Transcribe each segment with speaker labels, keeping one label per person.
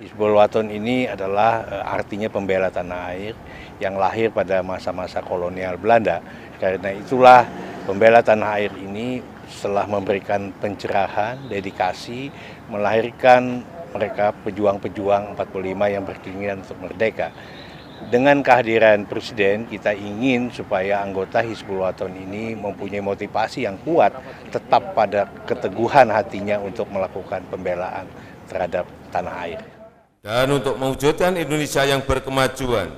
Speaker 1: Hizbul Wathan ini adalah artinya pembela tanah air yang lahir pada masa-masa kolonial Belanda. Karena itulah pembela tanah air ini setelah memberikan pencerahan, dedikasi, melahirkan mereka pejuang-pejuang 45 yang berkeinginan untuk merdeka. Dengan kehadiran Presiden, kita ingin supaya anggota Hizbul Wathan ini mempunyai motivasi yang kuat, tetap pada keteguhan hatinya untuk melakukan pembelaan terhadap tanah air.
Speaker 2: Dan untuk mewujudkan Indonesia yang berkemajuan,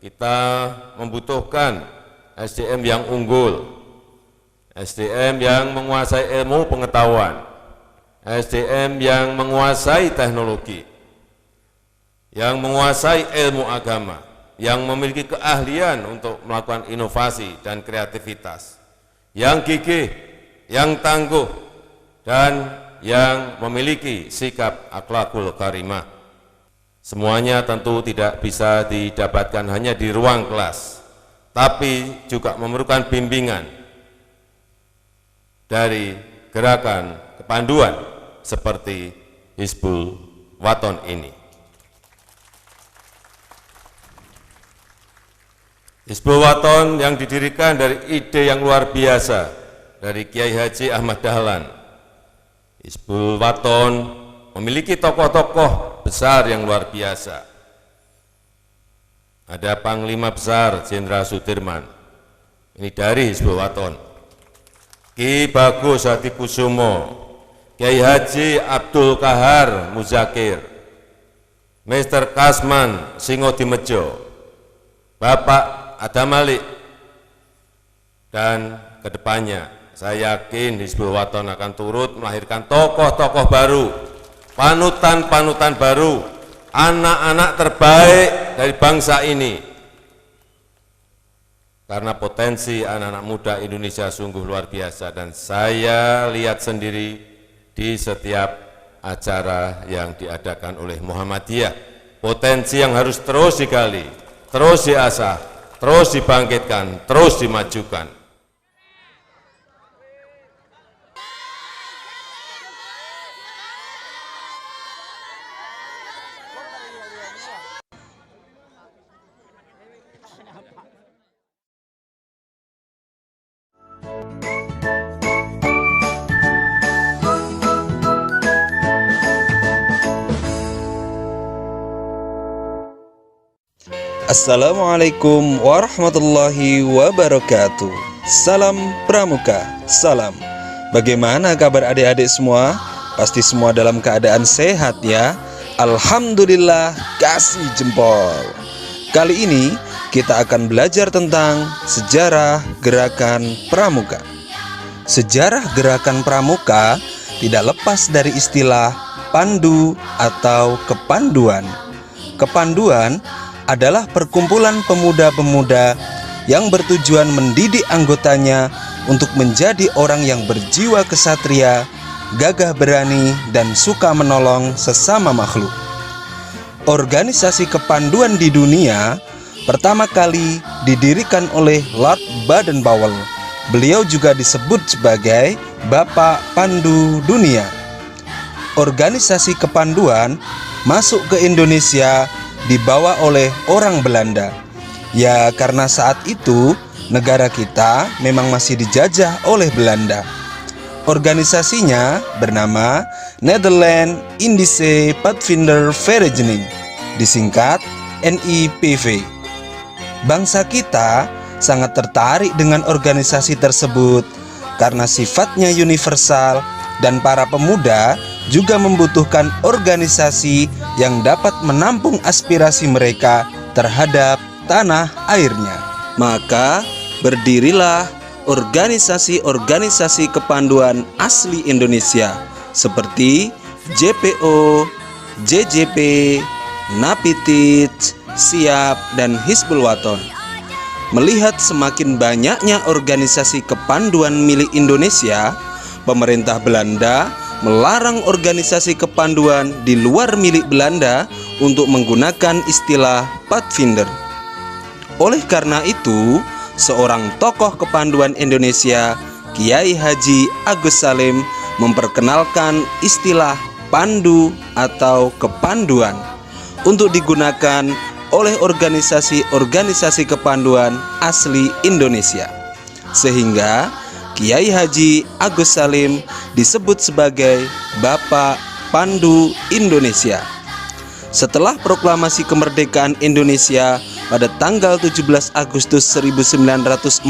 Speaker 2: kita membutuhkan SDM yang unggul, SDM yang menguasai ilmu pengetahuan, SDM yang menguasai teknologi. yang menguasai ilmu agama, yang memiliki keahlian untuk melakukan inovasi dan kreativitas, yang gigih, yang tangguh, dan yang memiliki sikap akhlakul karimah. Semuanya tentu tidak bisa didapatkan hanya di ruang kelas, tapi juga memerlukan bimbingan dari gerakan kepanduan seperti Hizbul Waton ini. Hizbul Waton yang didirikan dari ide yang luar biasa dari Kiai Haji Ahmad Dahlan. Hizbul Waton memiliki tokoh-tokoh besar yang luar biasa. Ada Panglima Besar Jenderal Sudirman, ini dari Hizbul Waton. Ki Bagus Hadikusumo, Kiai Haji Abdul Kahar Muzakir, Mr. Kasman Singodimejo, Bapak Adam Malik, dan kedepannya saya yakin Hizbul Waton akan turut melahirkan tokoh-tokoh baru, panutan-panutan baru, anak-anak terbaik dari bangsa ini. Karena potensi anak-anak muda Indonesia sungguh luar biasa, dan saya lihat sendiri di setiap acara yang diadakan oleh Muhammadiyah. Potensi yang harus terus digali, terus diasah, terus dibangkitkan, terus dimajukan.
Speaker 3: Assalamualaikum warahmatullahi wabarakatuh. Salam Pramuka, salam. Bagaimana kabar adik-adik semua? Pasti semua dalam keadaan sehat ya. Alhamdulillah, kasih jempol. Kali ini kita akan belajar tentang sejarah gerakan Pramuka. Sejarah gerakan Pramuka tidak lepas dari istilah pandu atau kepanduan. Kepanduan adalah perkumpulan pemuda-pemuda yang bertujuan mendidik anggotanya untuk menjadi orang yang berjiwa kesatria, gagah berani, dan suka menolong sesama makhluk. Organisasi kepanduan di dunia pertama kali didirikan oleh Lord Baden-Powell. Beliau juga disebut sebagai Bapak Pandu Dunia. Organisasi kepanduan masuk ke Indonesia dibawa oleh orang Belanda. Ya, karena saat itu negara kita memang masih dijajah oleh Belanda. Organisasinya bernama Nederland Indische Padvindervereniging, disingkat NIPV. Bangsa kita sangat tertarik dengan organisasi tersebut karena sifatnya universal, dan para pemuda juga membutuhkan organisasi yang dapat menampung aspirasi mereka terhadap tanah airnya. Maka berdirilah organisasi-organisasi kepanduan asli Indonesia seperti JPO, JJP, Napitic, Siap, dan Hizbul Waton. Melihat semakin banyaknya organisasi kepanduan milik Indonesia, pemerintah Belanda melarang organisasi kepanduan di luar milik Belanda untuk menggunakan istilah Padvinder. Oleh karena itu, seorang tokoh kepanduan Indonesia, Kiai Haji Agus Salim, memperkenalkan istilah pandu atau kepanduan untuk digunakan oleh organisasi-organisasi kepanduan asli Indonesia. Sehingga Kiai Haji Agus Salim disebut sebagai Bapak Pandu Indonesia. Setelah proklamasi kemerdekaan Indonesia pada tanggal 17 Agustus 1945,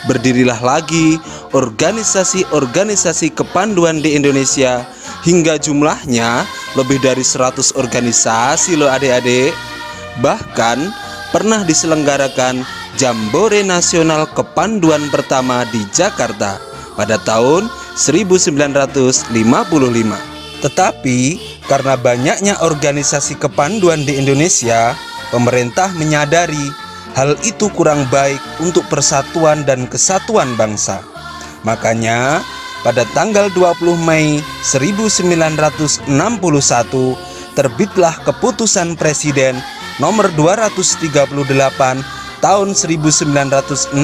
Speaker 3: berdirilah lagi organisasi-organisasi kepanduan di Indonesia, hingga jumlahnya lebih dari 100 organisasi loh adik-adik. Bahkan pernah diselenggarakan Jambore Nasional Kepanduan pertama di Jakarta pada tahun 1955. Tetapi Karena banyaknya organisasi kepanduan di Indonesia, pemerintah menyadari hal itu kurang baik untuk persatuan dan kesatuan bangsa. Makanya, pada tanggal 20 Mei 1961, terbitlah Keputusan Presiden nomor 238 tahun 1961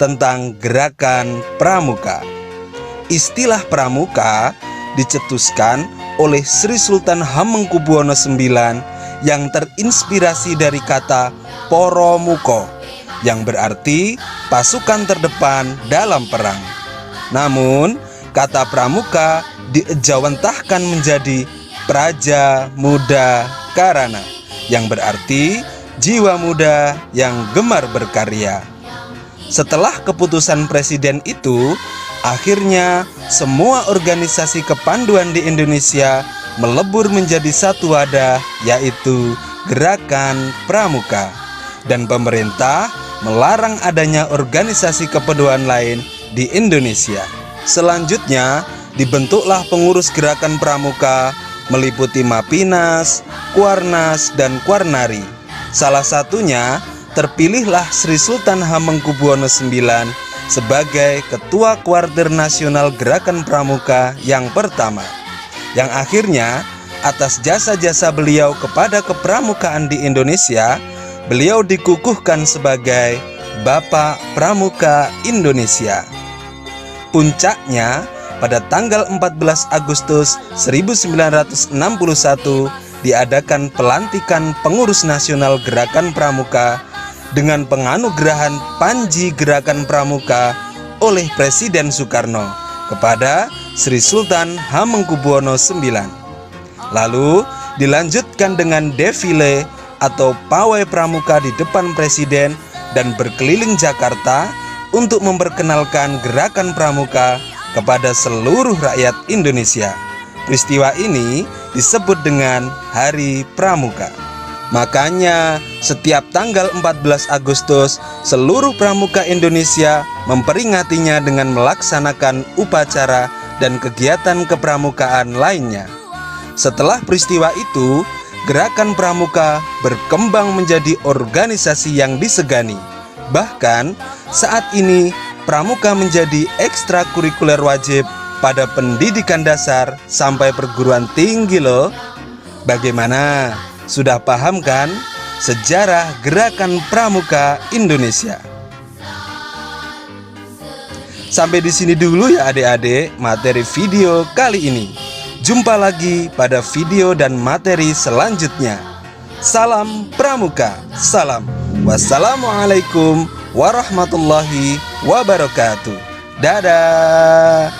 Speaker 3: tentang Gerakan Pramuka. Istilah Pramuka dicetuskan oleh Sri Sultan Hamengkubuwono IX yang terinspirasi dari kata Poromuko yang berarti pasukan terdepan dalam perang. Namun, kata Pramuka diejawantahkan menjadi Praja Muda Karana yang berarti jiwa muda yang gemar berkarya. Setelah keputusan presiden itu, akhirnya semua organisasi kepanduan di Indonesia melebur menjadi satu wadah, yaitu Gerakan Pramuka. Dan pemerintah melarang adanya organisasi kepanduan lain di Indonesia. Selanjutnya, dibentuklah pengurus Gerakan Pramuka meliputi Mapinas, Kuarnas, dan Kuarnari. Salah satunya terpilihlah Sri Sultan Hamengkubuwono IX sebagai Ketua Kuartir Nasional Gerakan Pramuka yang pertama, yang akhirnya atas jasa-jasa beliau kepada kepramukaan di Indonesia, beliau dikukuhkan sebagai Bapak Pramuka Indonesia. Puncaknya, pada tanggal 14 Agustus 1961 diadakan pelantikan pengurus nasional Gerakan Pramuka dengan penganugerahan Panji Gerakan Pramuka oleh Presiden Soekarno kepada Sri Sultan Hamengkubuwono IX. Lalu dilanjutkan dengan defile atau pawai pramuka di depan Presiden dan berkeliling Jakarta untuk memperkenalkan Gerakan Pramuka kepada seluruh rakyat Indonesia. Peristiwa ini disebut dengan Hari Pramuka. Makanya setiap tanggal 14 Agustus seluruh pramuka Indonesia memperingatinya dengan melaksanakan upacara dan kegiatan kepramukaan lainnya. Setelah peristiwa itu, Gerakan Pramuka berkembang menjadi organisasi yang disegani. Bahkan saat ini pramuka menjadi ekstrakurikuler wajib pada pendidikan dasar sampai perguruan tinggi loh. Bagaimana? Sudah paham kan sejarah Gerakan Pramuka Indonesia? Sampai di sini dulu ya adik-adik materi video kali ini. Jumpa lagi pada video dan materi selanjutnya. Salam Pramuka. Salam. Wassalamualaikum warahmatullahi wabarakatuh. Dadah.